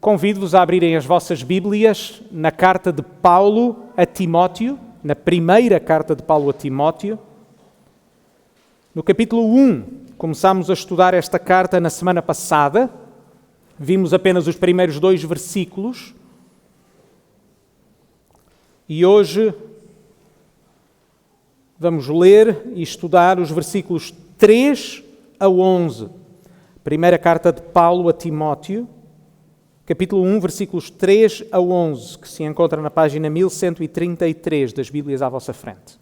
Convido-vos a abrirem as vossas Bíblias na carta de Paulo a Timóteo, na primeira carta de Paulo a Timóteo. No capítulo 1, começámos a estudar esta carta na semana passada. Vimos apenas os primeiros 2 versículos. E hoje vamos ler e estudar os versículos 3 a 11. Primeira carta de Paulo a Timóteo, capítulo 1, versículos 3 a 11, que se encontra na página 1133 das Bíblias à vossa frente.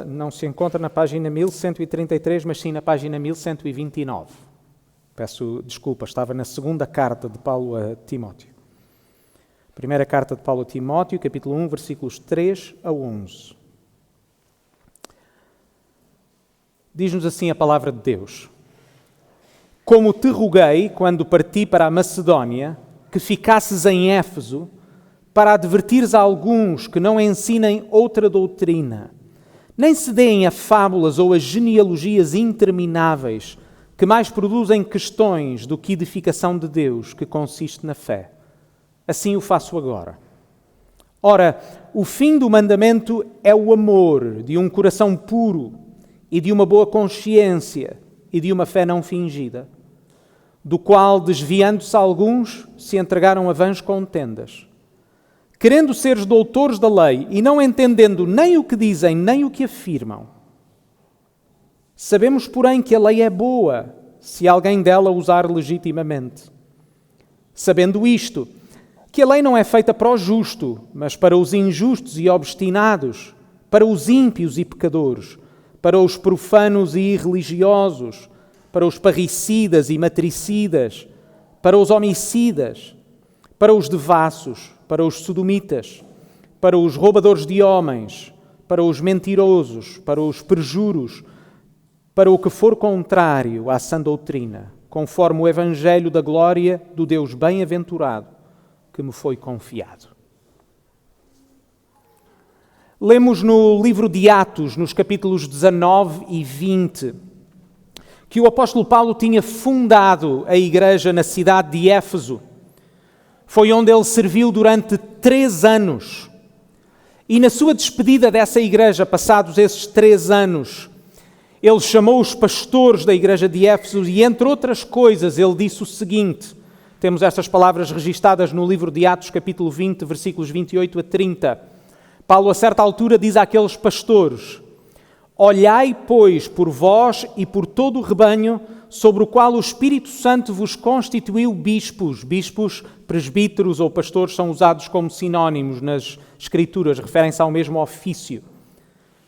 Não se encontra na página 1133, mas sim na página 1129. Peço desculpa, estava na segunda carta de Paulo a Timóteo. Primeira carta de Paulo a Timóteo, capítulo 1, versículos 3 a 11. Diz-nos assim a palavra de Deus: Como te roguei, quando parti para a Macedónia, que ficasses em Éfeso, para advertires a alguns que não ensinem outra doutrina, nem se deem a fábulas ou a genealogias intermináveis, que mais produzem questões do que edificação de Deus, que consiste na fé. Assim o faço agora. Ora, o fim do mandamento é o amor de um coração puro e de uma boa consciência e de uma fé não fingida, do qual, desviando-se alguns, se entregaram a vãs contendas, querendo seres doutores da lei e não entendendo nem o que dizem nem o que afirmam. Sabemos, porém, que a lei é boa, se alguém dela usar legitimamente. Sabendo isto, que a lei não é feita para o justo, mas para os injustos e obstinados, para os ímpios e pecadores, para os profanos e irreligiosos, para os parricidas e matricidas, para os homicidas, para os devassos, para os sodomitas, para os roubadores de homens, para os mentirosos, para os perjuros, para o que for contrário à sã doutrina, conforme o evangelho da glória do Deus bem-aventurado que me foi confiado. Lemos no livro de Atos, nos capítulos 19 e 20, que o apóstolo Paulo tinha fundado a igreja na cidade de Éfeso. Foi onde ele serviu durante 3 anos. E na sua despedida dessa igreja, passados esses 3 anos, ele chamou os pastores da igreja de Éfeso e, entre outras coisas, ele disse o seguinte. Temos estas palavras registadas no livro de Atos, capítulo 20, versículos 28 a 30. Paulo, a certa altura, diz àqueles pastores: Olhai, pois, por vós e por todo o rebanho, sobre o qual o Espírito Santo vos constituiu bispos. Bispos, presbíteros ou pastores são usados como sinónimos nas Escrituras, referem-se ao mesmo ofício.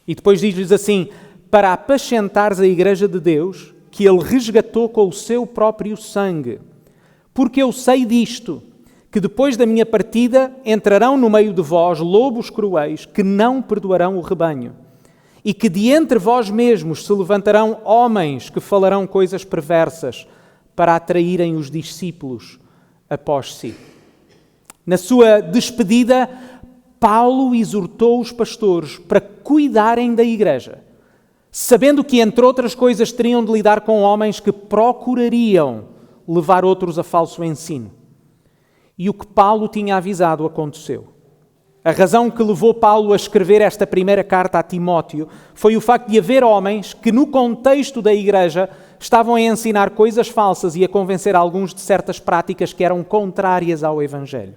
E depois diz-lhes assim: para apacentares a igreja de Deus, que ele resgatou com o seu próprio sangue. Porque eu sei disto, que depois da minha partida entrarão no meio de vós lobos cruéis que não perdoarão o rebanho, e que de entre vós mesmos se levantarão homens que falarão coisas perversas para atraírem os discípulos após si. Na sua despedida, Paulo exortou os pastores para cuidarem da igreja, sabendo que, entre outras coisas, teriam de lidar com homens que procurariam levar outros a falso ensino. E o que Paulo tinha avisado aconteceu. A razão que levou Paulo a escrever esta primeira carta a Timóteo foi o facto de haver homens que, no contexto da igreja, estavam a ensinar coisas falsas e a convencer alguns de certas práticas que eram contrárias ao Evangelho.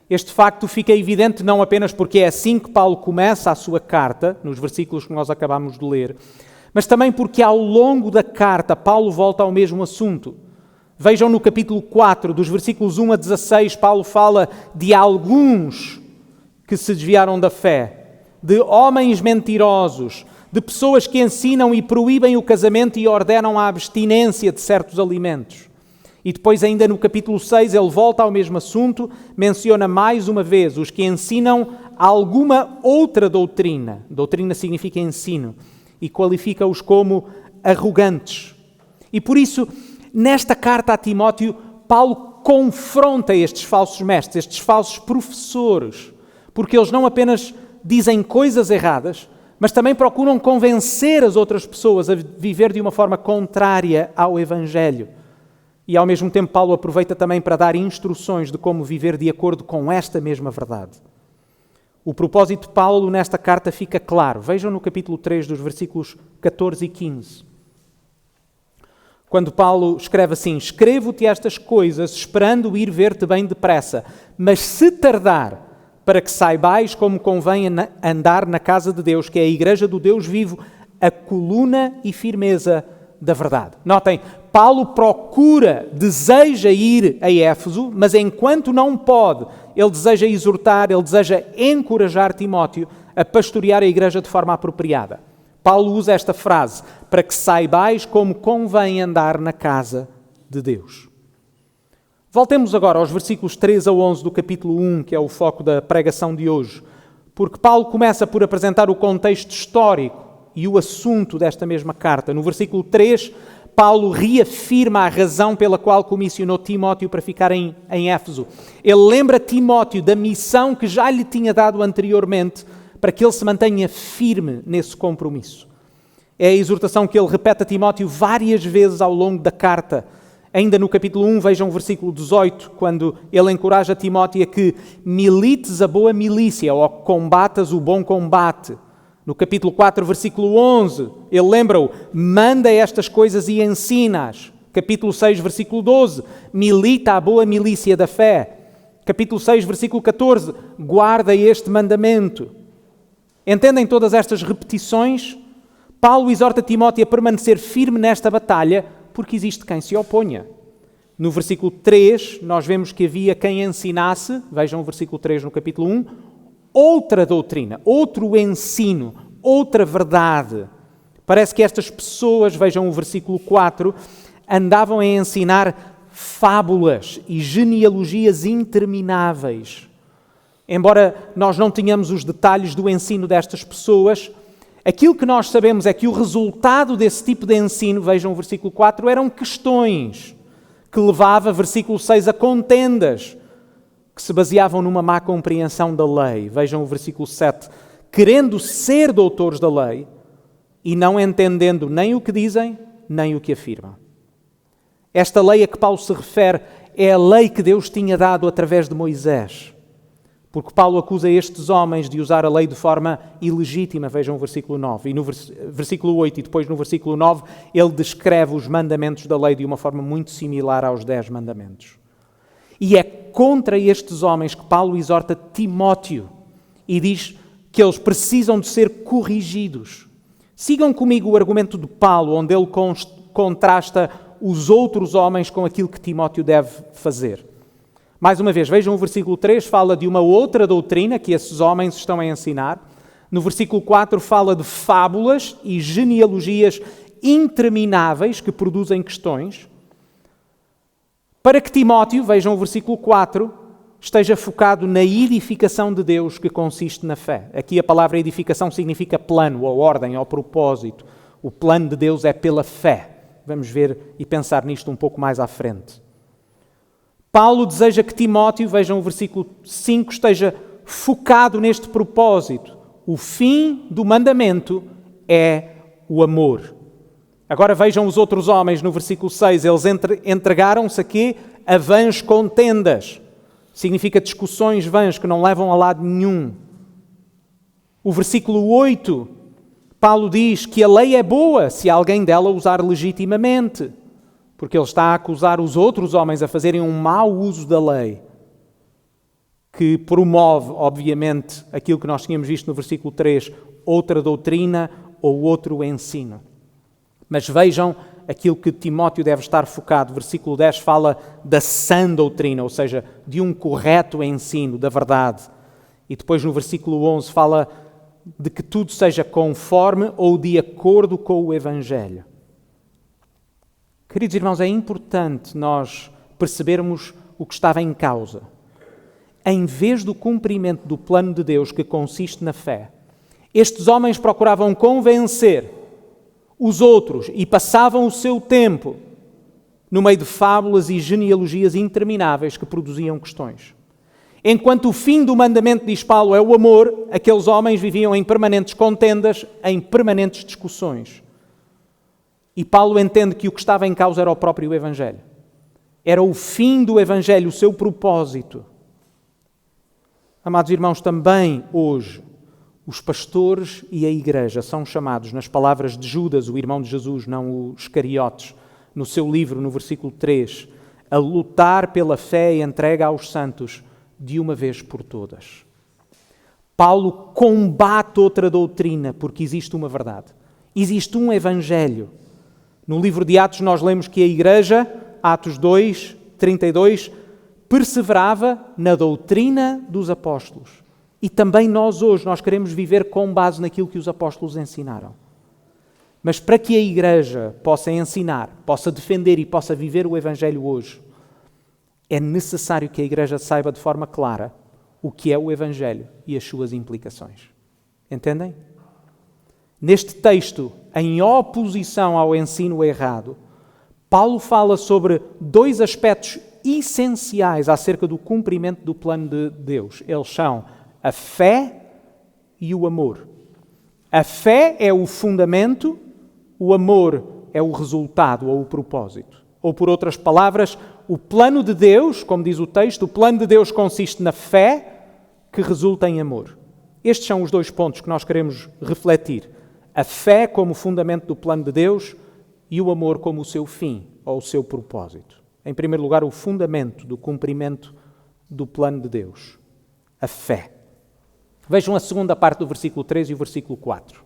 Este facto fica evidente não apenas porque é assim que Paulo começa a sua carta, nos versículos que nós acabamos de ler, mas também porque ao longo da carta Paulo volta ao mesmo assunto. Vejam no capítulo 4, dos versículos 1 a 16, Paulo fala de alguns que se desviaram da fé, de homens mentirosos, de pessoas que ensinam e proíbem o casamento e ordenam a abstinência de certos alimentos. E depois, ainda no capítulo 6, ele volta ao mesmo assunto, menciona mais uma vez os que ensinam alguma outra doutrina. Doutrina significa ensino. E qualifica-os como arrogantes. E por isso, nesta carta a Timóteo, Paulo confronta estes falsos mestres, estes falsos professores, porque eles não apenas dizem coisas erradas, mas também procuram convencer as outras pessoas a viver de uma forma contrária ao Evangelho. E ao mesmo tempo Paulo aproveita também para dar instruções de como viver de acordo com esta mesma verdade. O propósito de Paulo nesta carta fica claro. Vejam no capítulo 3 dos versículos 14 e 15. Quando Paulo escreve assim: escrevo-te estas coisas esperando ir ver-te bem depressa, mas se tardar, para que saibais como convém andar na casa de Deus, que é a igreja do Deus vivo, a coluna e firmeza da verdade. Notem, Paulo deseja ir a Éfeso, mas enquanto não pode, ele deseja exortar, ele deseja encorajar Timóteo a pastorear a igreja de forma apropriada. Paulo usa esta frase, para que saibais como convém andar na casa de Deus. Voltemos agora aos versículos 3 a 11 do capítulo 1, que é o foco da pregação de hoje, porque Paulo começa por apresentar o contexto histórico e o assunto desta mesma carta. No versículo 3, Paulo reafirma a razão pela qual comissionou Timóteo para ficar em Éfeso. Ele lembra Timóteo da missão que já lhe tinha dado anteriormente, para que ele se mantenha firme nesse compromisso. É a exortação que ele repete a Timóteo várias vezes ao longo da carta. Ainda no capítulo 1, vejam o versículo 18, quando ele encoraja Timóteo a que milites a boa milícia, ou combatas o bom combate. No capítulo 4, versículo 11, ele lembra-o, manda estas coisas e ensina-as. Capítulo 6, versículo 12, milita a boa milícia da fé. Capítulo 6, versículo 14, guarda este mandamento. Entendem todas estas repetições? Paulo exorta Timóteo a permanecer firme nesta batalha, porque existe quem se oponha. No versículo 3, nós vemos que havia quem ensinasse, vejam o versículo 3 no capítulo 1, outra doutrina, outro ensino, outra verdade. Parece que estas pessoas, vejam o versículo 4, andavam a ensinar fábulas e genealogias intermináveis. Embora nós não tenhamos os detalhes do ensino destas pessoas, aquilo que nós sabemos é que o resultado desse tipo de ensino, vejam o versículo 4, eram questões que levava, versículo 6, a contendas que se baseavam numa má compreensão da lei. Vejam o versículo 7, querendo ser doutores da lei e não entendendo nem o que dizem, nem o que afirmam. Esta lei a que Paulo se refere é a lei que Deus tinha dado através de Moisés. Porque Paulo acusa estes homens de usar a lei de forma ilegítima, vejam o versículo 9. E no versículo 8 e depois no versículo 9, ele descreve os mandamentos da lei de uma forma muito similar aos 10 mandamentos. E é contra estes homens que Paulo exorta Timóteo e diz que eles precisam de ser corrigidos. Sigam comigo o argumento de Paulo, onde ele contrasta os outros homens com aquilo que Timóteo deve fazer. Mais uma vez, vejam o versículo 3, fala de uma outra doutrina que esses homens estão a ensinar. No versículo 4 fala de fábulas e genealogias intermináveis que produzem questões. Para que Timóteo, vejam o versículo 4, esteja focado na edificação de Deus que consiste na fé. Aqui a palavra edificação significa plano, ou ordem, ou propósito. O plano de Deus é pela fé. Vamos ver e pensar nisto um pouco mais à frente. Paulo deseja que Timóteo, vejam o versículo 5, esteja focado neste propósito. O fim do mandamento é o amor. Agora vejam os outros homens no versículo 6. Eles entregaram-se aqui a vãs contendas. Significa discussões vãs que não levam a lado nenhum. O versículo 8, Paulo diz que a lei é boa se alguém dela usar legitimamente. Porque ele está a acusar os outros homens a fazerem um mau uso da lei, que promove, obviamente, aquilo que nós tínhamos visto no versículo 3, outra doutrina ou outro ensino. Mas vejam aquilo que Timóteo deve estar focado. Versículo 10 fala da sã doutrina, ou seja, de um correto ensino, da verdade. E depois no versículo 11 fala de que tudo seja conforme ou de acordo com o Evangelho. Queridos irmãos, é importante nós percebermos o que estava em causa. Em vez do cumprimento do plano de Deus que consiste na fé, estes homens procuravam convencer os outros e passavam o seu tempo no meio de fábulas e genealogias intermináveis que produziam questões. Enquanto o fim do mandamento, diz Paulo, é o amor, aqueles homens viviam em permanentes contendas, em permanentes discussões. E Paulo entende que o que estava em causa era o próprio Evangelho. Era o fim do Evangelho, o seu propósito. Amados irmãos, também hoje, os pastores e a igreja são chamados, nas palavras de Judas, o irmão de Jesus, não os Iscariotes, no seu livro, no versículo 3, a lutar pela fé e entrega aos santos de uma vez por todas. Paulo combate outra doutrina porque existe uma verdade. Existe um Evangelho. No livro de Atos nós lemos que a igreja, Atos 2, 32, perseverava na doutrina dos apóstolos. E também nós hoje, nós queremos viver com base naquilo que os apóstolos ensinaram. Mas para que a igreja possa ensinar, possa defender e possa viver o Evangelho hoje, é necessário que a igreja saiba de forma clara o que é o Evangelho e as suas implicações. Entendem? Neste texto, em oposição ao ensino errado, Paulo fala sobre dois aspectos essenciais acerca do cumprimento do plano de Deus. Eles são a fé e o amor. A fé é o fundamento, o amor é o resultado ou o propósito. Ou, por outras palavras, o plano de Deus, como diz o texto, o plano de Deus consiste na fé que resulta em amor. Estes são os dois pontos que nós queremos refletir. A fé como fundamento do plano de Deus e o amor como o seu fim ou o seu propósito. Em primeiro lugar, o fundamento do cumprimento do plano de Deus. A fé. Vejam a segunda parte do versículo 3 e o versículo 4.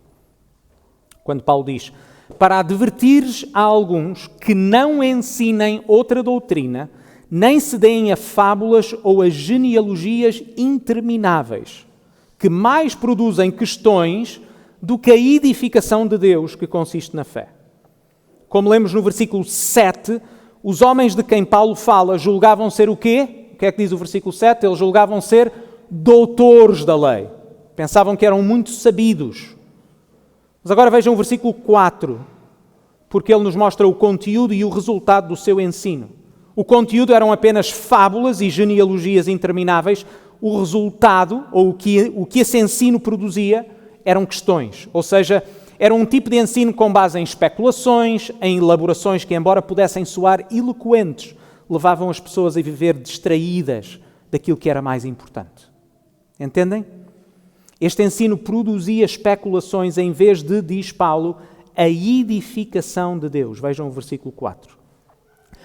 Quando Paulo diz: para advertires a alguns que não ensinem outra doutrina, nem se deem a fábulas ou a genealogias intermináveis, que mais produzem questões do que a edificação de Deus, que consiste na fé. Como lemos no versículo 7, os homens de quem Paulo fala julgavam ser o quê? O que é que diz o versículo 7? Eles julgavam ser doutores da lei. Pensavam que eram muito sabidos. Mas agora vejam o versículo 4, porque ele nos mostra o conteúdo e o resultado do seu ensino. O conteúdo eram apenas fábulas e genealogias intermináveis. O resultado, ou o que esse ensino produzia, eram questões. Ou seja, era um tipo de ensino com base em especulações, em elaborações que, embora pudessem soar eloquentes, levavam as pessoas a viver distraídas daquilo que era mais importante. Entendem? Este ensino produzia especulações em vez de, diz Paulo, a edificação de Deus. Vejam o versículo 4.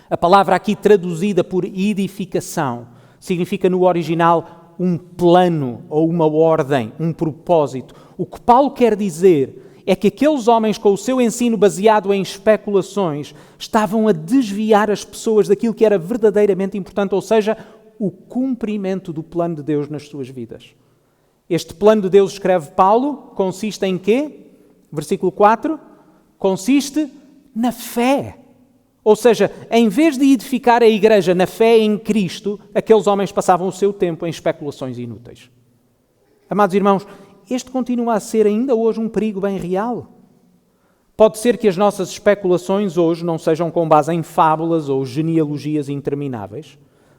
A palavra aqui traduzida por edificação significa no original um plano ou uma ordem, um propósito. O que Paulo quer dizer é que aqueles homens com o seu ensino baseado em especulações estavam a desviar as pessoas daquilo que era verdadeiramente importante, ou seja, o cumprimento do plano de Deus nas suas vidas. Este plano de Deus, escreve Paulo, consiste em quê? Versículo 4. Consiste na fé. Ou seja, em vez de edificar a igreja na fé em Cristo, aqueles homens passavam o seu tempo em especulações inúteis. Amados irmãos, este continua a ser ainda hoje um perigo bem real. Pode ser que as nossas especulações hoje não sejam com base em fábulas ou genealogias intermináveis.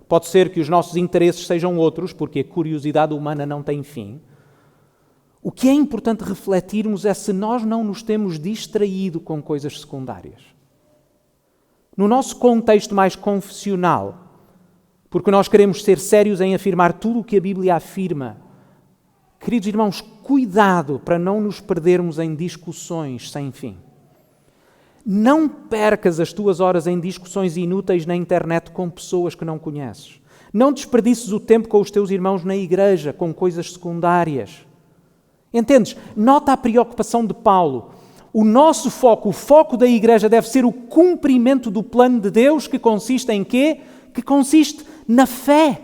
Pode ser que os nossos interesses sejam outros, porque a curiosidade humana não tem fim. O que é importante refletirmos é se nós não nos temos distraído com coisas secundárias. No nosso contexto mais confessional, porque nós queremos ser sérios em afirmar tudo o que a Bíblia afirma, queridos irmãos, cuidado para não nos perdermos em discussões sem fim. Não percas as tuas horas em discussões inúteis na internet com pessoas que não conheces. Não desperdices o tempo com os teus irmãos na igreja, com coisas secundárias. Entendes? Nota a preocupação de Paulo. O nosso foco, o foco da igreja deve ser o cumprimento do plano de Deus, que consiste em quê? Que consiste na fé.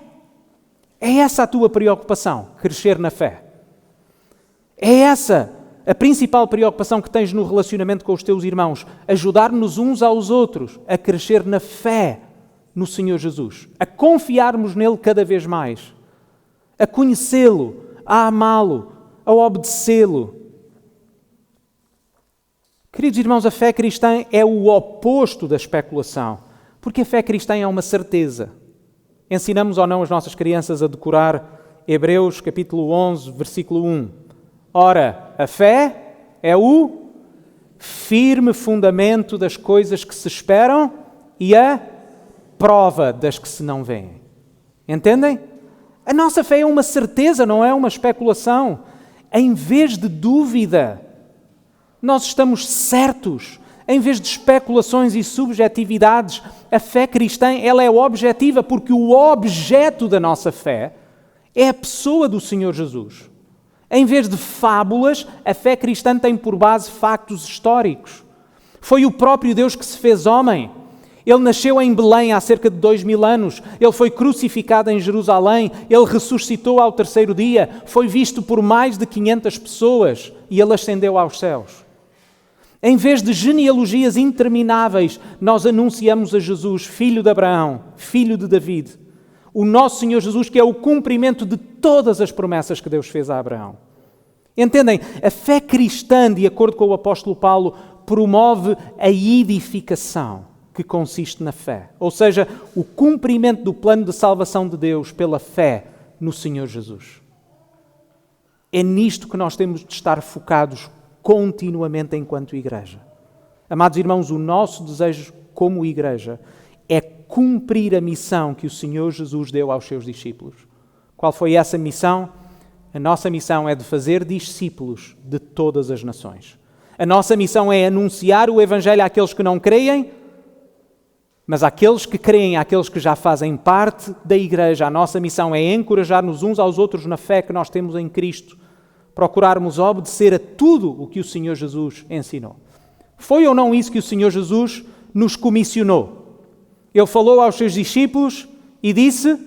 É essa a tua preocupação, crescer na fé. É essa a principal preocupação que tens no relacionamento com os teus irmãos, ajudar-nos uns aos outros a crescer na fé no Senhor Jesus, a confiarmos nele cada vez mais, a conhecê-lo, a amá-lo, a obedecê-lo. Queridos irmãos, a fé cristã é o oposto da especulação, porque a fé cristã é uma certeza. Ensinamos ou não as nossas crianças a decorar Hebreus capítulo 11, versículo 1. Ora, a fé é o firme fundamento das coisas que se esperam e a prova das que se não veem. Entendem? A nossa fé é uma certeza, não é uma especulação. Em vez de dúvida, nós estamos certos. Em vez de especulações e subjetividades, a fé cristã ela é objetiva, porque o objeto da nossa fé é a pessoa do Senhor Jesus. Em vez de fábulas, a fé cristã tem por base factos históricos. Foi o próprio Deus que se fez homem. Ele nasceu em Belém há cerca de 2000 anos. Ele foi crucificado em Jerusalém. Ele ressuscitou ao terceiro dia. Foi visto por mais de 500 pessoas e ele ascendeu aos céus. Em vez de genealogias intermináveis, nós anunciamos a Jesus, filho de Abraão, filho de David. O nosso Senhor Jesus, que é o cumprimento de todas as promessas que Deus fez a Abraão. Entendem? A fé cristã, de acordo com o apóstolo Paulo, promove a edificação que consiste na fé. Ou seja, o cumprimento do plano de salvação de Deus pela fé no Senhor Jesus. É nisto que nós temos de estar focados continuamente enquanto igreja. Amados irmãos, o nosso desejo como igreja é cumprir a missão que o Senhor Jesus deu aos seus discípulos. Qual foi essa missão? A nossa missão é de fazer discípulos de todas as nações. A nossa missão é anunciar o Evangelho àqueles que não creem, mas àqueles que creem, àqueles que já fazem parte da igreja. A nossa missão é encorajar-nos uns aos outros na fé que nós temos em Cristo, procurarmos obedecer a tudo o que o Senhor Jesus ensinou. Foi ou não isso que o Senhor Jesus nos comissionou? Ele falou aos seus discípulos e disse: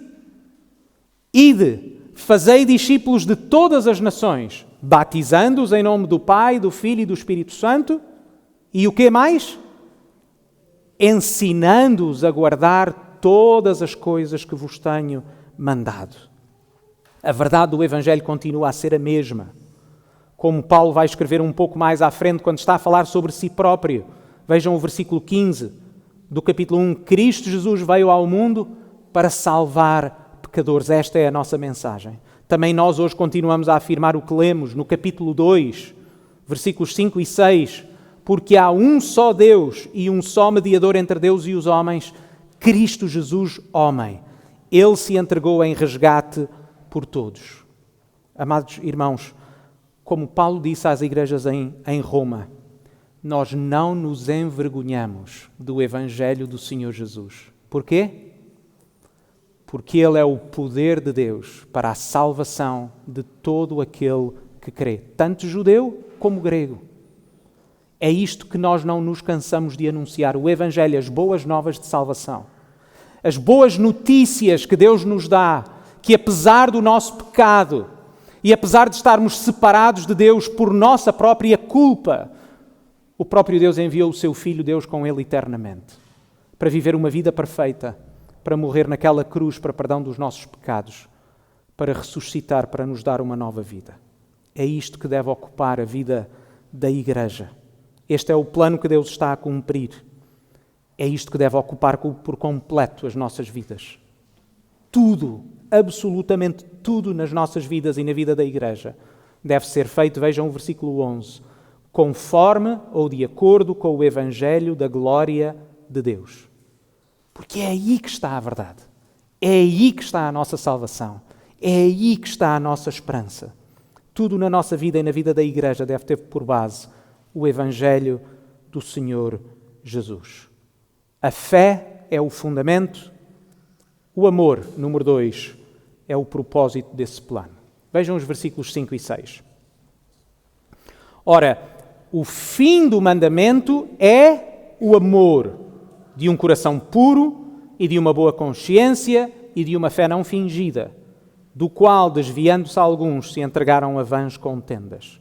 Ide, fazei discípulos de todas as nações, batizando-os em nome do Pai, do Filho e do Espírito Santo. E o que mais? Ensinando-os a guardar todas as coisas que vos tenho mandado. A verdade do Evangelho continua a ser a mesma. Como Paulo vai escrever um pouco mais à frente, quando está a falar sobre si próprio. Vejam o versículo 15 do capítulo 1. Cristo Jesus veio ao mundo para salvar pecadores. Esta é a nossa mensagem. Também nós hoje continuamos a afirmar o que lemos no capítulo 2, versículos 5 e 6. Porque há um só Deus e um só mediador entre Deus e os homens, Cristo Jesus, homem. Ele se entregou em resgate por todos. Amados irmãos, como Paulo disse às igrejas em Roma, nós não nos envergonhamos do Evangelho do Senhor Jesus. Porquê? Porque Ele é o poder de Deus para a salvação de todo aquele que crê, tanto judeu como grego. É isto que nós não nos cansamos de anunciar, o Evangelho, as boas novas de salvação. As boas notícias que Deus nos dá, que apesar do nosso pecado e apesar de estarmos separados de Deus por nossa própria culpa, o próprio Deus enviou o seu Filho, Deus com Ele eternamente, para viver uma vida perfeita, para morrer naquela cruz para perdão dos nossos pecados, para ressuscitar, para nos dar uma nova vida. É isto que deve ocupar a vida da igreja. Este é o plano que Deus está a cumprir. É isto que deve ocupar por completo as nossas vidas. Tudo, absolutamente tudo nas nossas vidas e na vida da igreja deve ser feito, vejam o versículo 11, conforme ou de acordo com o Evangelho da glória de Deus. Porque é aí que está a verdade. É aí que está a nossa salvação. É aí que está a nossa esperança. Tudo na nossa vida e na vida da igreja deve ter por base o Evangelho do Senhor Jesus. A fé é o fundamento. O amor, número 2, é o propósito desse plano. Vejam os versículos 5 e 6. Ora, o fim do mandamento é o amor de um coração puro e de uma boa consciência e de uma fé não fingida, do qual, desviando-se alguns, se entregaram a vãs contendas.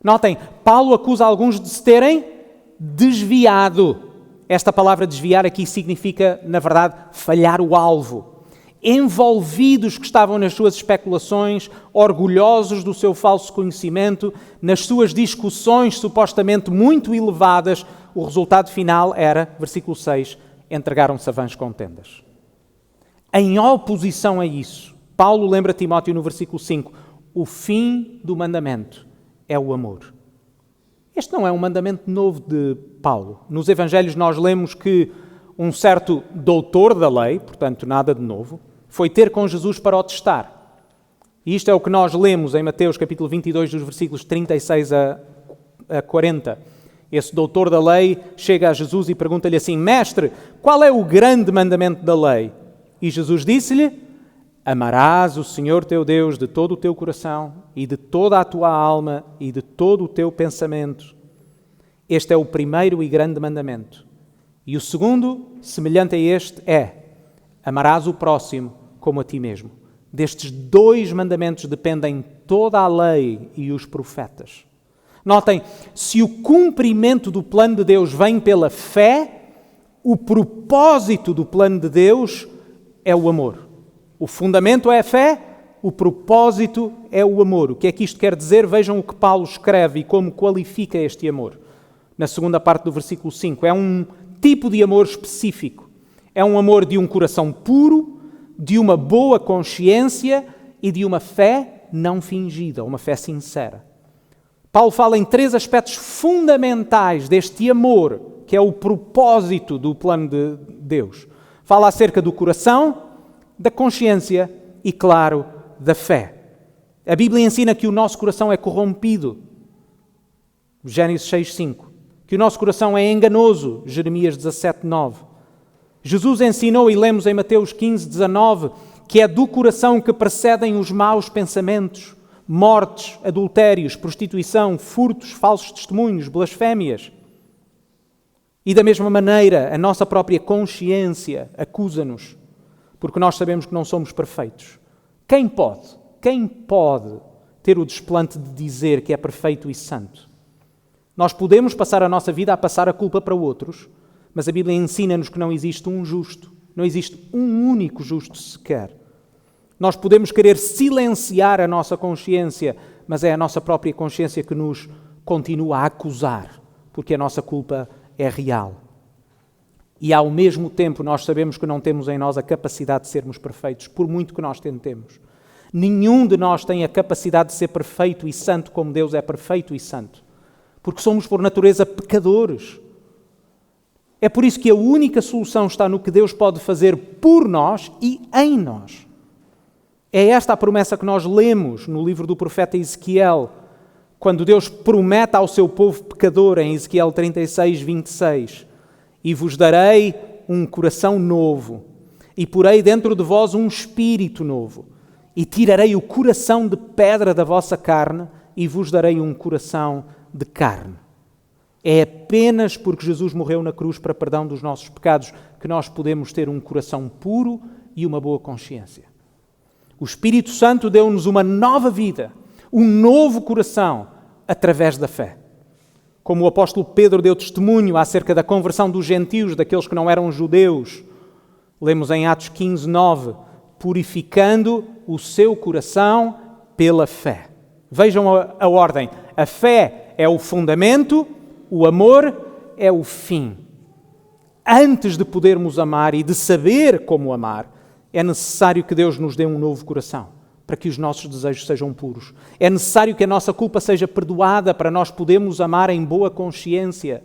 Notem, Paulo acusa alguns de se terem desviado. Esta palavra desviar aqui significa, na verdade, falhar o alvo. Envolvidos que estavam nas suas especulações, orgulhosos do seu falso conhecimento, nas suas discussões supostamente muito elevadas, o resultado final era, versículo 6, entregaram-se a vãs contendas. Em oposição a isso, Paulo lembra Timóteo no versículo 5, o fim do mandamento é o amor. Este não é um mandamento novo de Paulo. Nos Evangelhos nós lemos que um certo doutor da lei, portanto nada de novo, foi ter com Jesus para o testar. E isto é o que nós lemos em Mateus capítulo 22, dos versículos 36 a 40. Esse doutor da lei chega a Jesus e pergunta-lhe assim, Mestre, qual é o grande mandamento da lei? E Jesus disse-lhe, amarás o Senhor teu Deus de todo o teu coração e de toda a tua alma e de todo o teu pensamento. Este é o primeiro e grande mandamento. E o segundo, semelhante a este, é amarás o próximo como a ti mesmo. Destes dois mandamentos dependem toda a lei e os profetas. Notem, se o cumprimento do plano de Deus vem pela fé, o propósito do plano de Deus é o amor. O fundamento é a fé, o propósito é o amor. O que é que isto quer dizer? Vejam o que Paulo escreve e como qualifica este amor. Na segunda parte do versículo 5, é um tipo de amor específico. É um amor de um coração puro, de uma boa consciência e de uma fé não fingida, uma fé sincera. Paulo fala em três aspectos fundamentais deste amor, que é o propósito do plano de Deus. Fala acerca do coração, da consciência e, claro, da fé. A Bíblia ensina que o nosso coração é corrompido, Gênesis 6:5. Que o nosso coração é enganoso, Jeremias 17:9. Jesus ensinou, e lemos em Mateus 15:19, que é do coração que precedem os maus pensamentos, mortes, adultérios, prostituição, furtos, falsos testemunhos, blasfémias. E da mesma maneira, a nossa própria consciência acusa-nos, porque nós sabemos que não somos perfeitos. Quem pode ter o desplante de dizer que é perfeito e santo? Nós podemos passar a nossa vida a passar a culpa para outros, mas a Bíblia ensina-nos que não existe um justo, não existe um único justo sequer. Nós podemos querer silenciar a nossa consciência, mas é a nossa própria consciência que nos continua a acusar, porque a nossa culpa é real. E ao mesmo tempo nós sabemos que não temos em nós a capacidade de sermos perfeitos, por muito que nós tentemos. Nenhum de nós tem a capacidade de ser perfeito e santo como Deus é perfeito e santo, porque somos por natureza pecadores. É por isso que a única solução está no que Deus pode fazer por nós e em nós. É esta a promessa que nós lemos no livro do profeta Ezequiel, quando Deus promete ao seu povo pecador, em Ezequiel 36:26, e vos darei um coração novo, e porei dentro de vós um espírito novo, e tirarei o coração de pedra da vossa carne, e vos darei um coração de carne. É apenas porque Jesus morreu na cruz para perdão dos nossos pecados que nós podemos ter um coração puro e uma boa consciência. O Espírito Santo deu-nos uma nova vida, um novo coração, através da fé. Como o apóstolo Pedro deu testemunho acerca da conversão dos gentios, daqueles que não eram judeus, lemos em Atos 15:9, purificando o seu coração pela fé. Vejam a ordem. A fé é o fundamento, o amor é o fim. Antes de podermos amar e de saber como amar, é necessário que Deus nos dê um novo coração, para que os nossos desejos sejam puros. É necessário que a nossa culpa seja perdoada para nós podermos amar em boa consciência.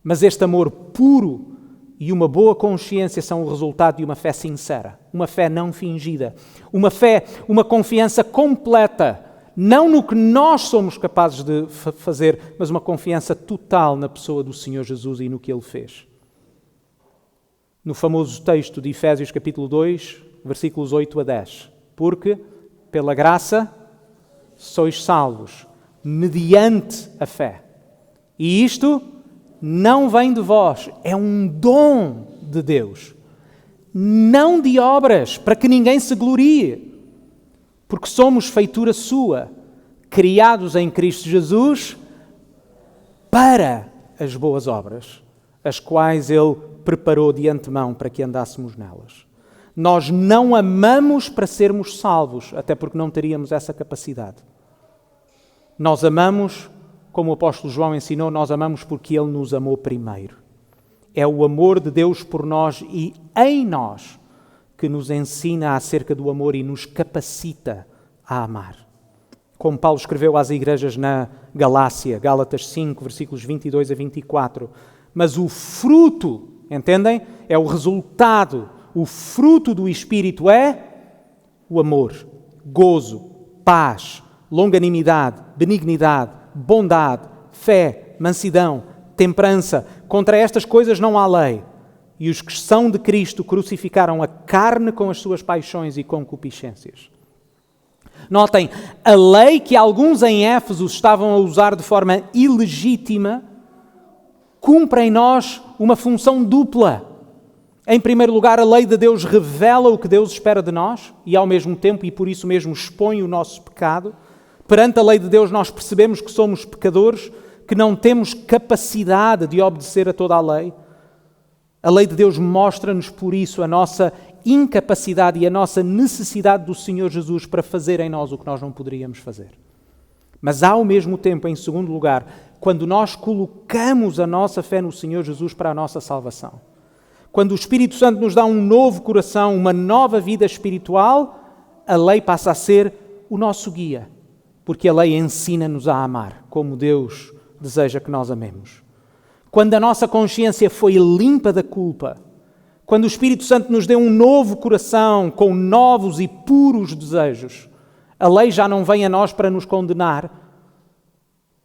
Mas este amor puro e uma boa consciência são o resultado de uma fé sincera, uma fé não fingida, uma fé, uma confiança completa, não no que nós somos capazes de fazer, mas uma confiança total na pessoa do Senhor Jesus e no que Ele fez. No famoso texto de Efésios capítulo 2, versículos 8 a 10. Porque, pela graça, sois salvos, mediante a fé. E isto não vem de vós, é um dom de Deus. Não de obras, para que ninguém se glorie. Porque somos feitura sua, criados em Cristo Jesus, para as boas obras, as quais Ele preparou de antemão para que andássemos nelas. Nós não amamos para sermos salvos, até porque não teríamos essa capacidade. Nós amamos, como o apóstolo João ensinou, nós amamos porque Ele nos amou primeiro. É o amor de Deus por nós e em nós que nos ensina acerca do amor e nos capacita a amar. Como Paulo escreveu às igrejas na Galácia, Gálatas 5, versículos 22 a 24. Mas o fruto, entendem? É o resultado. O fruto do Espírito é o amor, gozo, paz, longanimidade, benignidade, bondade, fé, mansidão, temperança. Contra estas coisas não há lei. E os que são de Cristo crucificaram a carne com as suas paixões e concupiscências. Notem, a lei que alguns em Éfeso estavam a usar de forma ilegítima cumpre em nós uma função dupla. Em primeiro lugar, a lei de Deus revela o que Deus espera de nós e, ao mesmo tempo, e por isso mesmo, expõe o nosso pecado. Perante a lei de Deus, nós percebemos que somos pecadores, que não temos capacidade de obedecer a toda a lei. A lei de Deus mostra-nos, por isso, a nossa incapacidade e a nossa necessidade do Senhor Jesus para fazer em nós o que nós não poderíamos fazer. Mas, ao mesmo tempo, em segundo lugar, quando nós colocamos a nossa fé no Senhor Jesus para a nossa salvação, quando o Espírito Santo nos dá um novo coração, uma nova vida espiritual, a lei passa a ser o nosso guia, porque a lei ensina-nos a amar, como Deus deseja que nós amemos. Quando a nossa consciência foi limpa da culpa, quando o Espírito Santo nos deu um novo coração com novos e puros desejos, a lei já não vem a nós para nos condenar.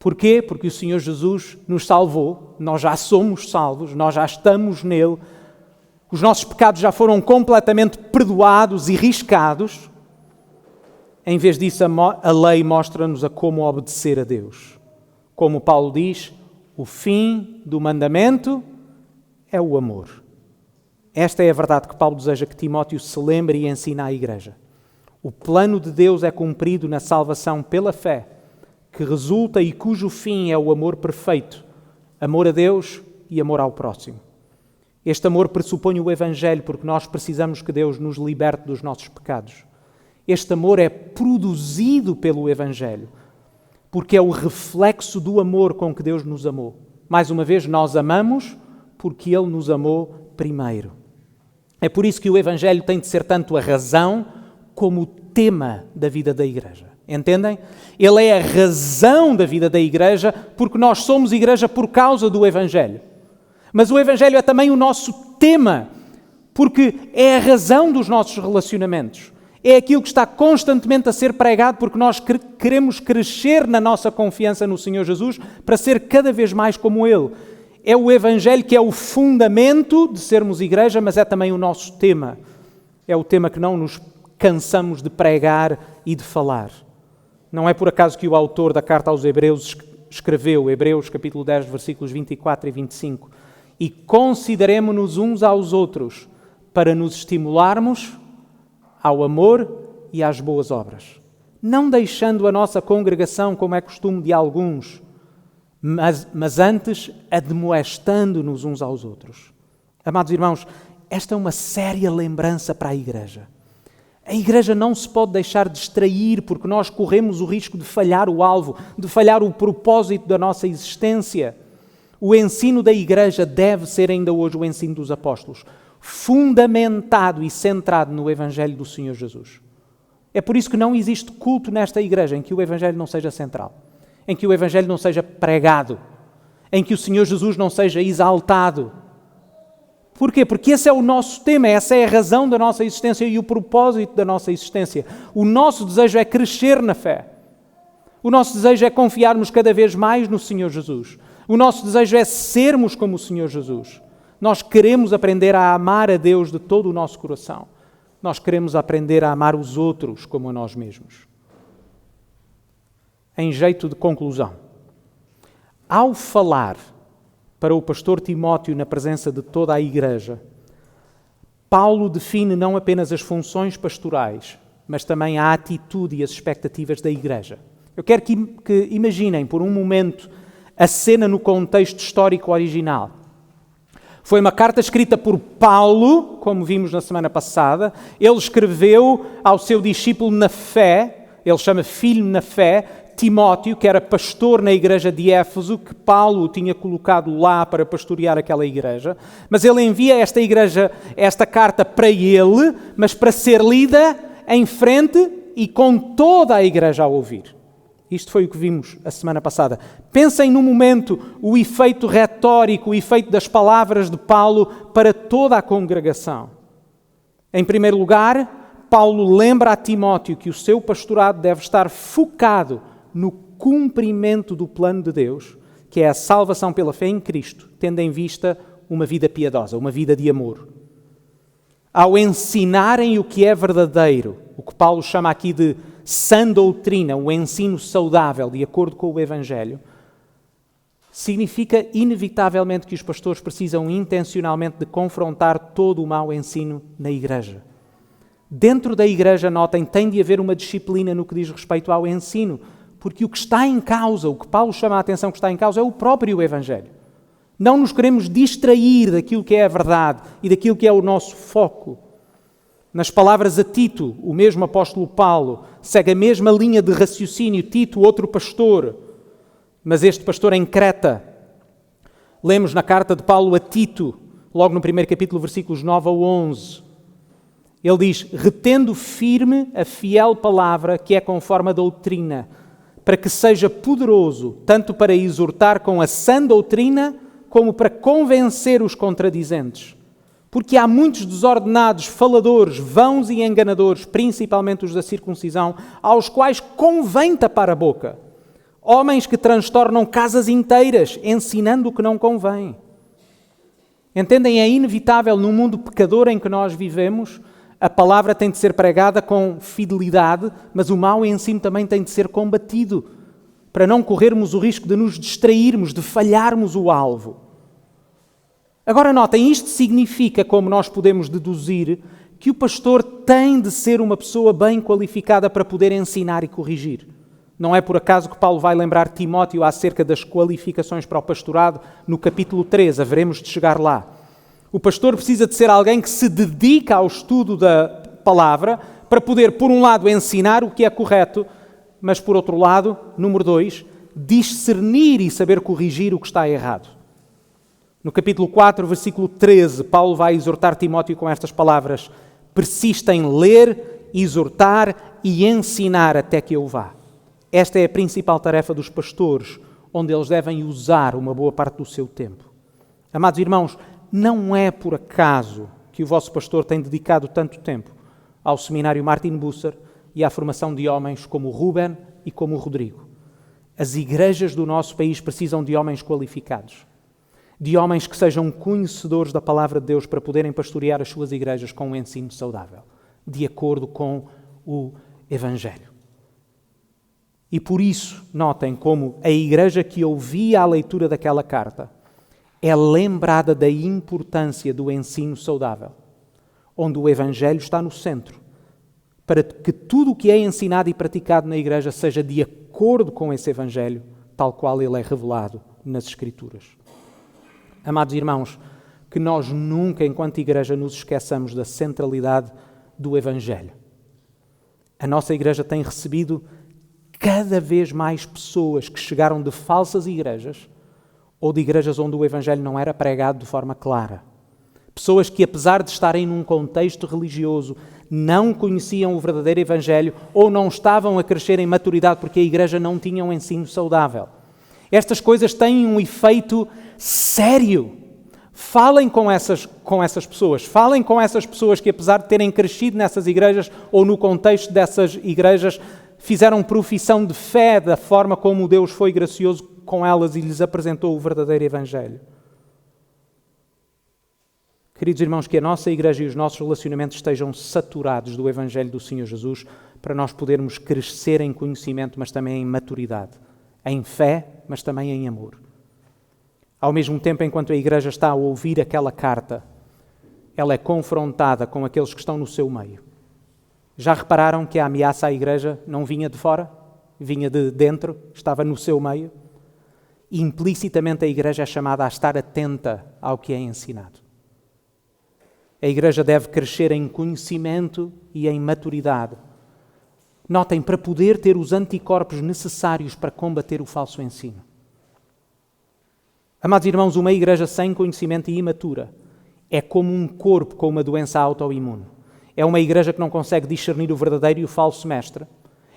Porquê? Porque o Senhor Jesus nos salvou, nós já somos salvos, nós já estamos nele, os nossos pecados já foram completamente perdoados e riscados. Em vez disso, a lei mostra-nos a como obedecer a Deus. Como Paulo diz, o fim do mandamento é o amor. Esta é a verdade que Paulo deseja que Timóteo se lembre e ensine à igreja. O plano de Deus é cumprido na salvação pela fé, que resulta e cujo fim é o amor perfeito, amor a Deus e amor ao próximo. Este amor pressupõe o Evangelho, porque nós precisamos que Deus nos liberte dos nossos pecados. Este amor é produzido pelo Evangelho, porque é o reflexo do amor com que Deus nos amou. Mais uma vez, nós amamos porque Ele nos amou primeiro. É por isso que o Evangelho tem de ser tanto a razão como o tema da vida da Igreja. Entendem? Ele é a razão da vida da Igreja, porque nós somos Igreja por causa do Evangelho. Mas o Evangelho é também o nosso tema, porque é a razão dos nossos relacionamentos. É aquilo que está constantemente a ser pregado, porque nós queremos crescer na nossa confiança no Senhor Jesus para ser cada vez mais como Ele. É o Evangelho que é o fundamento de sermos Igreja, mas é também o nosso tema. É o tema que não nos cansamos de pregar e de falar. Não é por acaso que o autor da carta aos Hebreus escreveu, Hebreus capítulo 10, versículos 24 e 25, e consideremo-nos uns aos outros para nos estimularmos ao amor e às boas obras, não deixando a nossa congregação como é costume de alguns, mas antes admoestando-nos uns aos outros. Amados irmãos, esta é uma séria lembrança para a Igreja. A Igreja não se pode deixar distrair, porque nós corremos o risco de falhar o alvo, de falhar o propósito da nossa existência. O ensino da Igreja deve ser ainda hoje o ensino dos apóstolos, fundamentado e centrado no Evangelho do Senhor Jesus. É por isso que não existe culto nesta Igreja em que o Evangelho não seja central, em que o Evangelho não seja pregado, em que o Senhor Jesus não seja exaltado. Porquê? Porque esse é o nosso tema, essa é a razão da nossa existência e o propósito da nossa existência. O nosso desejo é crescer na fé. O nosso desejo é confiarmos cada vez mais no Senhor Jesus. O nosso desejo é sermos como o Senhor Jesus. Nós queremos aprender a amar a Deus de todo o nosso coração. Nós queremos aprender a amar os outros como a nós mesmos. Em jeito de conclusão, ao falar para o pastor Timóteo na presença de toda a Igreja, Paulo define não apenas as funções pastorais, mas também a atitude e as expectativas da Igreja. Eu quero que imaginem por um momento a cena no contexto histórico original. Foi uma carta escrita por Paulo, como vimos na semana passada. Ele escreveu ao seu discípulo na fé, ele chama filho na fé, Timóteo, que era pastor na igreja de Éfeso, que Paulo o tinha colocado lá para pastorear aquela igreja, mas ele envia esta carta para ele, mas para ser lida em frente e com toda a igreja a ouvir. Isto foi o que vimos a semana passada. Pensem no momento, o efeito retórico, o efeito das palavras de Paulo para toda a congregação. Em primeiro lugar, Paulo lembra a Timóteo que o seu pastorado deve estar focado no cumprimento do plano de Deus, que é a salvação pela fé em Cristo, tendo em vista uma vida piedosa, uma vida de amor. Ao ensinarem o que é verdadeiro, o que Paulo chama aqui de sã doutrina, o ensino saudável, de acordo com o Evangelho, significa inevitavelmente que os pastores precisam intencionalmente de confrontar todo o mau ensino na igreja. Dentro da igreja, notem, tem de haver uma disciplina no que diz respeito ao ensino, porque o que está em causa, o que Paulo chama a atenção que está em causa é o próprio Evangelho. Não nos queremos distrair daquilo que é a verdade e daquilo que é o nosso foco. Nas palavras a Tito, o mesmo apóstolo Paulo segue a mesma linha de raciocínio. Tito, outro pastor, mas este pastor em Creta. Lemos na carta de Paulo a Tito, logo no primeiro capítulo, versículos 9 a 11. Ele diz, retendo firme a fiel palavra que é conforme a doutrina, para que seja poderoso, tanto para exortar com a sã doutrina, como para convencer os contradizentes. Porque há muitos desordenados, faladores, vãos e enganadores, principalmente os da circuncisão, aos quais convém tapar a boca. Homens que transtornam casas inteiras, ensinando o que não convém. Entendem? É inevitável, no mundo pecador em que nós vivemos, a palavra tem de ser pregada com fidelidade, mas o mau ensino também tem de ser combatido, para não corrermos o risco de nos distrairmos, de falharmos o alvo. Agora notem, isto significa, como nós podemos deduzir, que o pastor tem de ser uma pessoa bem qualificada para poder ensinar e corrigir. Não é por acaso que Paulo vai lembrar Timóteo acerca das qualificações para o pastorado no capítulo 3, haveremos de chegar lá. O pastor precisa de ser alguém que se dedica ao estudo da palavra para poder, por um lado, ensinar o que é correto, mas, por outro lado, número 2, discernir e saber corrigir o que está errado. No capítulo 4, versículo 13, Paulo vai exortar Timóteo com estas palavras: persista em ler, exortar e ensinar até que eu vá. Esta é a principal tarefa dos pastores, onde eles devem usar uma boa parte do seu tempo. Amados irmãos, não é por acaso que o vosso pastor tem dedicado tanto tempo ao seminário Martin Bucer e à formação de homens como o Ruben e como o Rodrigo. As igrejas do nosso país precisam de homens qualificados, de homens que sejam conhecedores da palavra de Deus para poderem pastorear as suas igrejas com um ensino saudável, de acordo com o Evangelho. E por isso, notem como a igreja que ouvia a leitura daquela carta é lembrada da importância do ensino saudável, onde o Evangelho está no centro, para que tudo o que é ensinado e praticado na igreja seja de acordo com esse Evangelho, tal qual ele é revelado nas Escrituras. Amados irmãos, que nós nunca, enquanto igreja, nos esqueçamos da centralidade do Evangelho. A nossa igreja tem recebido cada vez mais pessoas que chegaram de falsas igrejas ou de igrejas onde o Evangelho não era pregado de forma clara. Pessoas que, apesar de estarem num contexto religioso, não conheciam o verdadeiro Evangelho ou não estavam a crescer em maturidade porque a igreja não tinha um ensino saudável. Estas coisas têm um efeito sério. Falem com essas pessoas. Falem com essas pessoas que, apesar de terem crescido nessas igrejas ou no contexto dessas igrejas, fizeram profissão de fé da forma como Deus foi gracioso com elas e lhes apresentou o verdadeiro Evangelho. Queridos irmãos, que a nossa igreja e os nossos relacionamentos estejam saturados do Evangelho do Senhor Jesus para nós podermos crescer em conhecimento, mas também em maturidade, em fé, mas também em amor. Ao mesmo tempo, enquanto a igreja está a ouvir aquela carta, ela é confrontada com aqueles que estão no seu meio. Já repararam que a ameaça à igreja não vinha de fora? Vinha de dentro, estava no seu meio? Implicitamente a igreja é chamada a estar atenta ao que é ensinado. A igreja deve crescer em conhecimento e em maturidade Notem, para poder ter os anticorpos necessários para combater o falso ensino. Amados irmãos, uma igreja sem conhecimento e imatura é como um corpo com uma doença autoimune. É uma igreja que não consegue discernir o verdadeiro e o falso mestre.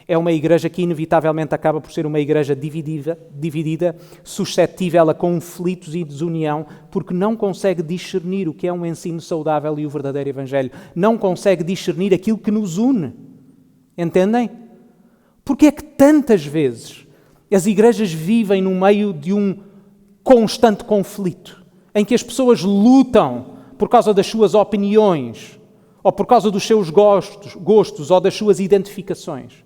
É uma igreja que inevitavelmente acaba por ser uma igreja dividida, suscetível a conflitos e desunião, porque não consegue discernir o que é um ensino saudável e o verdadeiro evangelho. Não consegue discernir aquilo que nos une. Entendem? Porque é que tantas vezes as igrejas vivem no meio de um constante conflito, em que as pessoas lutam por causa das suas opiniões, ou por causa dos seus gostos ou das suas identificações?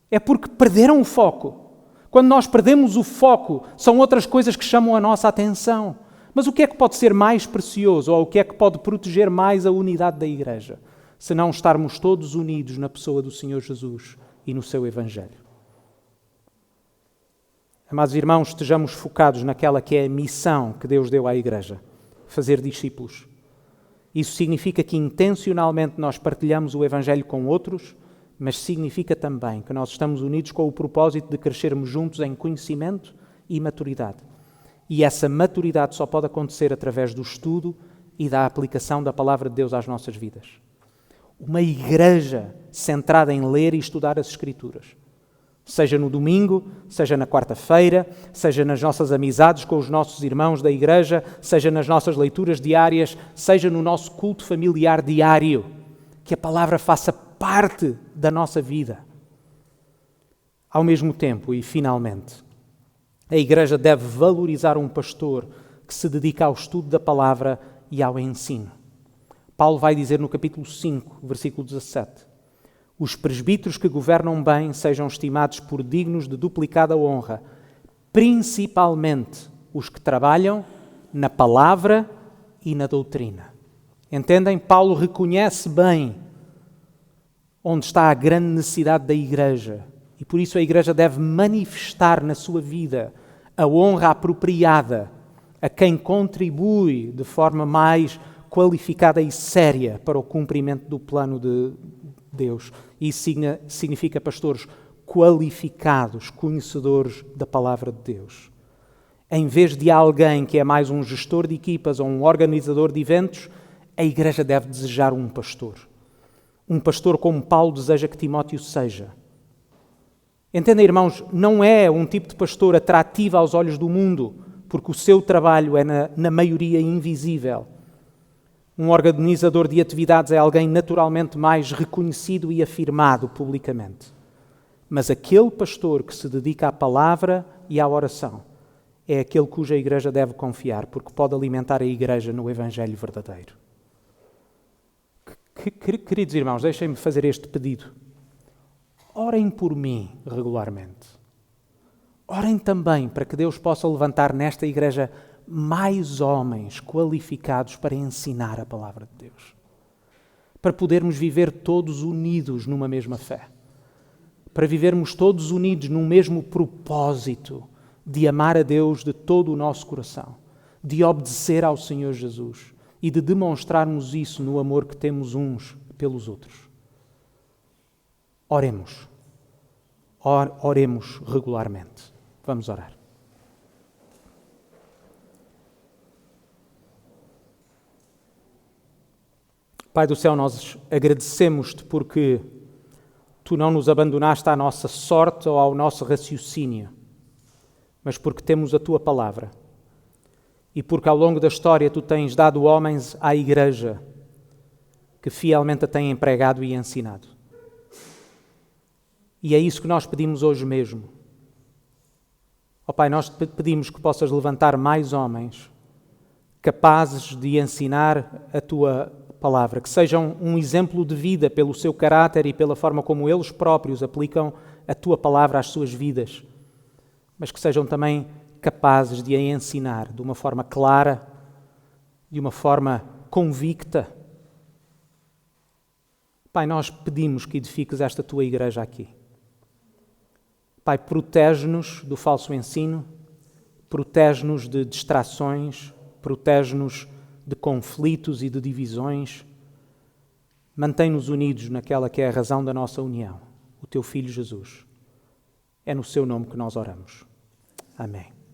É porque perderam o foco. Quando nós perdemos o foco, são outras coisas que chamam a nossa atenção. Mas o que é que pode ser mais precioso, ou o que é que pode proteger mais a unidade da igreja, se não estarmos todos unidos na pessoa do Senhor Jesus e no seu Evangelho? Amados irmãos, estejamos focados naquela que é a missão que Deus deu à igreja, fazer discípulos. Isso significa que intencionalmente nós partilhamos o Evangelho com outros, mas significa também que nós estamos unidos com o propósito de crescermos juntos em conhecimento e maturidade. E essa maturidade só pode acontecer através do estudo e da aplicação da Palavra de Deus às nossas vidas. Uma igreja centrada em ler e estudar as Escrituras, seja no domingo, seja na quarta-feira, seja nas nossas amizades com os nossos irmãos da igreja, seja nas nossas leituras diárias, seja no nosso culto familiar diário, que a palavra faça parte da nossa vida. Ao mesmo tempo, e finalmente, a igreja deve valorizar um pastor que se dedica ao estudo da palavra e ao ensino. Paulo vai dizer no capítulo 5, versículo 17: os presbíteros que governam bem sejam estimados por dignos de duplicada honra, principalmente os que trabalham na palavra e na doutrina. Entendem? Paulo reconhece bem onde está a grande necessidade da igreja e por isso a igreja deve manifestar na sua vida a honra apropriada a quem contribui de forma mais qualificada e séria para o cumprimento do plano de Deus. Isso significa pastores qualificados, conhecedores da palavra de Deus. Em vez de alguém que é mais um gestor de equipas ou um organizador de eventos, a igreja deve desejar um pastor. Um pastor como Paulo deseja que Timóteo seja. Entendem, irmãos, não é um tipo de pastor atrativo aos olhos do mundo, porque o seu trabalho é, na maioria, invisível. Um organizador de atividades é alguém naturalmente mais reconhecido e afirmado publicamente. Mas aquele pastor que se dedica à palavra e à oração é aquele cuja igreja deve confiar, porque pode alimentar a igreja no Evangelho verdadeiro. Queridos irmãos, deixem-me fazer este pedido. Orem por mim regularmente. Orem também para que Deus possa levantar nesta igreja mais homens qualificados para ensinar a palavra de Deus. Para podermos viver todos unidos numa mesma fé. Para vivermos todos unidos num mesmo propósito de amar a Deus de todo o nosso coração, de obedecer ao Senhor Jesus e de demonstrarmos isso no amor que temos uns pelos outros. Oremos. Oremos regularmente. Vamos orar. Pai do céu, nós agradecemos-te porque Tu não nos abandonaste à nossa sorte ou ao nosso raciocínio, mas porque temos a Tua palavra e porque ao longo da história Tu tens dado homens à igreja que fielmente a têm empregado e ensinado. E é isso que nós pedimos hoje mesmo. Ó Pai, nós te pedimos que possas levantar mais homens capazes de ensinar a Tua palavra, que sejam um exemplo de vida pelo seu caráter e pela forma como eles próprios aplicam a Tua palavra às suas vidas, mas que sejam também capazes de a ensinar de uma forma clara, de uma forma convicta. Pai, nós pedimos que edifiques esta Tua igreja aqui. Pai, protege-nos do falso ensino, protege-nos de distrações, protege-nos de conflitos e de divisões. Mantém-nos unidos naquela que é a razão da nossa união, o teu Filho Jesus. É no seu nome que nós oramos. Amém.